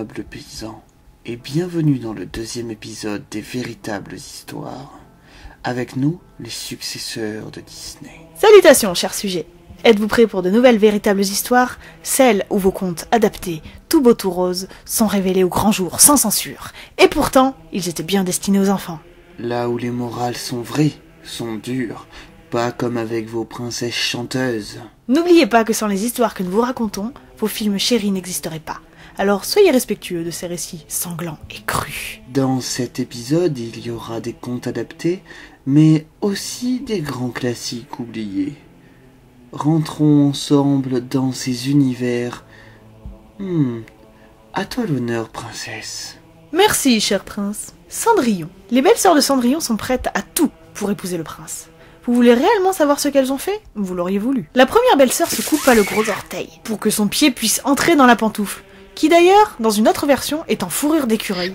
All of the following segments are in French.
nobles paysans, et bienvenue dans le deuxième épisode des Véritables Histoires. Avec nous, les successeurs de Disney. Salutations, chers sujets. Êtes-vous prêts pour de nouvelles véritables histoires? Celles où vos contes adaptés, tout beau tout rose, sont révélés au grand jour, sans censure. Et pourtant, ils étaient bien destinés aux enfants. Là où les morales sont vraies, sont dures, pas comme avec vos princesses chanteuses. N'oubliez pas que sans les histoires que nous vous racontons, vos films chéris n'existeraient pas. Alors soyez respectueux de ces récits sanglants et crus. Dans cet épisode, il y aura des contes adaptés, mais aussi des grands classiques oubliés. Rentrons ensemble dans ces univers. À toi l'honneur, princesse. Merci, cher prince. Cendrillon. Les belles sœurs de Cendrillon sont prêtes à tout pour épouser le prince. Vous voulez réellement savoir ce qu'elles ont fait? Vous l'auriez voulu. La première belle-sœur se coupa le gros orteil pour que son pied puisse entrer dans la pantoufle, qui d'ailleurs, dans une autre version, est en fourrure d'écureuil.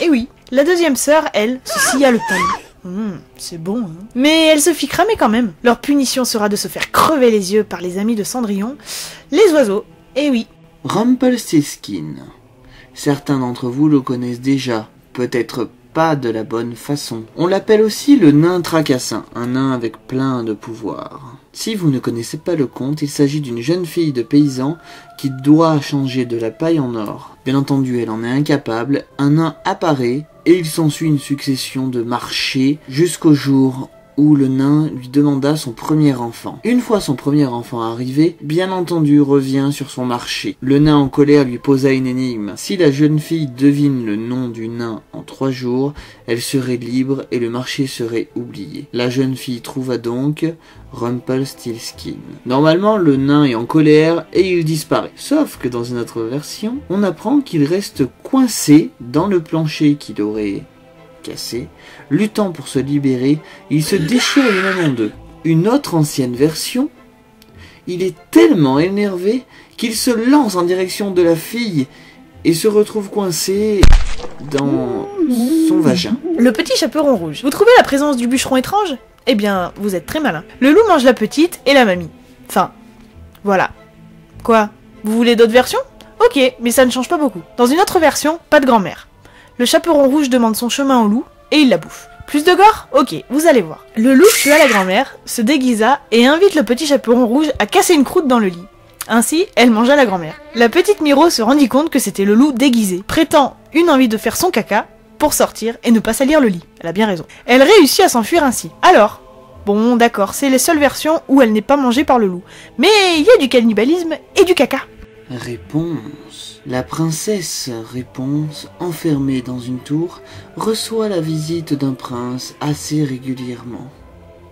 Et oui, la deuxième sœur, elle, se scia le talon. C'est bon, hein. Mais elle se fit cramer quand même. Leur punition sera de se faire crever les yeux par les amis de Cendrillon, les oiseaux. Et oui. Rumpelstiltskin. Certains d'entre vous le connaissent déjà, peut-être pas de la bonne façon. On l'appelle aussi le nain tracassin, un nain avec plein de pouvoirs. Si vous ne connaissez pas le conte, il s'agit d'une jeune fille de paysan qui doit changer de la paille en or. Bien entendu, elle en est incapable, un nain apparaît et il s'ensuit une succession de marchés jusqu'au jour où le nain lui demanda son premier enfant. Une fois son premier enfant arrivé, bien entendu revient sur son marché. Le nain en colère lui posa une énigme. Si la jeune fille devine le nom du nain en 3 jours, elle serait libre et le marché serait oublié. La jeune fille trouva donc Rumpelstiltskin. Normalement, le nain est en colère et il disparaît. Sauf que dans une autre version, on apprend qu'il reste coincé dans le plancher qu'il aurait cassé. Luttant pour se libérer, il se déchire lui-même en deux. Une autre ancienne version, il est tellement énervé qu'il se lance en direction de la fille et se retrouve coincé dans son vagin. Le petit chaperon rouge. Vous trouvez la présence du bûcheron étrange? Eh bien, vous êtes très malin. Le loup mange la petite et la mamie. Enfin, voilà. Quoi? Vous voulez d'autres versions? Ok, mais ça ne change pas beaucoup. Dans une autre version, pas de grand-mère. Le chaperon rouge demande son chemin au loup et il la bouffe. Plus de gore? Ok, vous allez voir. Le loup tua la grand-mère, se déguisa et invite le petit chaperon rouge à casser une croûte dans le lit. Ainsi, elle mangea la grand-mère. La petite Miro se rendit compte que c'était le loup déguisé, prêtant une envie de faire son caca pour sortir et ne pas salir le lit. Elle a bien raison. Elle réussit à s'enfuir ainsi. Alors, bon d'accord, c'est les seules versions où elle n'est pas mangée par le loup. Mais il y a du cannibalisme et du caca. Réponse. La princesse Réponse, enfermée dans une tour, reçoit la visite d'un prince assez régulièrement.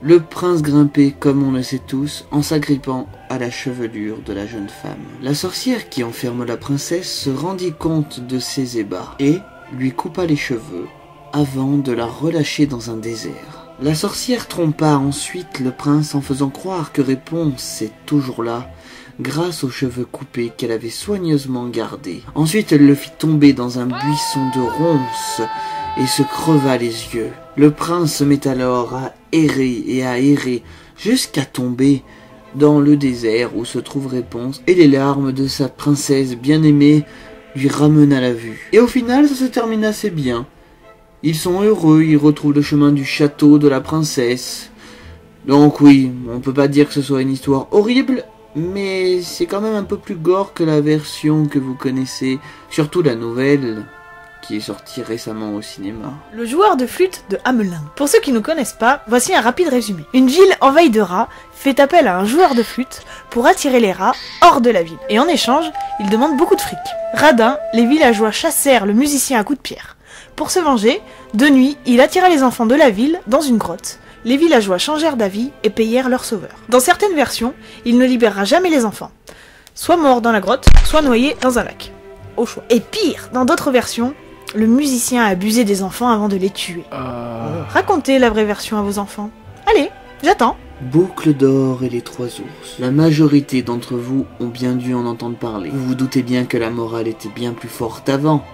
Le prince grimpait, comme on le sait tous, en s'agrippant à la chevelure de la jeune femme. La sorcière qui enferme la princesse se rendit compte de ses ébats et lui coupa les cheveux avant de la relâcher dans un désert. La sorcière trompa ensuite le prince en faisant croire que Réponse est toujours là, grâce aux cheveux coupés qu'elle avait soigneusement gardés. Ensuite, elle le fit tomber dans un buisson de ronces et se creva les yeux. Le prince se mit alors à errer jusqu'à tomber dans le désert où se trouve Réponse, et les larmes de sa princesse bien-aimée lui ramena la vue. Et au final, ça se termine assez bien. Ils sont heureux, ils retrouvent le chemin du château de la princesse. Donc oui, on peut pas dire que ce soit une histoire horrible, mais c'est quand même un peu plus gore que la version que vous connaissez, surtout la nouvelle qui est sortie récemment au cinéma. Le joueur de flûte de Hamelin. Pour ceux qui ne connaissent pas, voici un rapide résumé. Une ville envahie de rats fait appel à un joueur de flûte pour attirer les rats hors de la ville. Et en échange, il demande beaucoup de fric. Radin, les villageois chassèrent le musicien à coups de pierre. Pour se venger, de nuit, il attira les enfants de la ville dans une grotte. Les villageois changèrent d'avis et payèrent leur sauveur. Dans certaines versions, il ne libérera jamais les enfants. Soit morts dans la grotte, soit noyés dans un lac. Au choix. Et pire, dans d'autres versions, le musicien a abusé des enfants avant de les tuer. Racontez la vraie version à vos enfants. Allez, j'attends. Boucle d'or et les 3 ours. La majorité d'entre vous ont bien dû en entendre parler. Vous vous doutez bien que la morale était bien plus forte avant.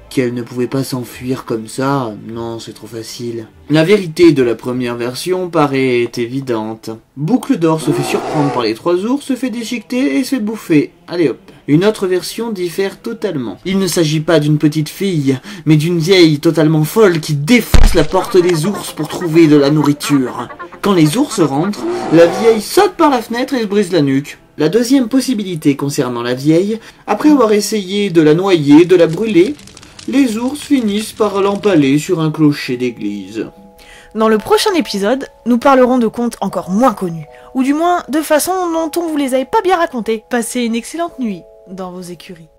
Qu'elle ne pouvait pas s'enfuir comme ça, non, c'est trop facile. La vérité de la première version paraît évidente. Boucle d'or se fait surprendre par les 3 ours, se fait déchiqueter et se fait bouffer. Allez hop. Une autre version diffère totalement. Il ne s'agit pas d'une petite fille, mais d'une vieille totalement folle qui défonce la porte des ours pour trouver de la nourriture. Quand les ours rentrent, la vieille saute par la fenêtre et se brise la nuque. La deuxième possibilité concernant la vieille, après avoir essayé de la noyer, de la brûler, les ours finissent par l'empaler sur un clocher d'église. Dans le prochain épisode, nous parlerons de contes encore moins connus, ou du moins de façon dont on vous les avait pas bien racontés. Passez une excellente nuit dans vos écuries.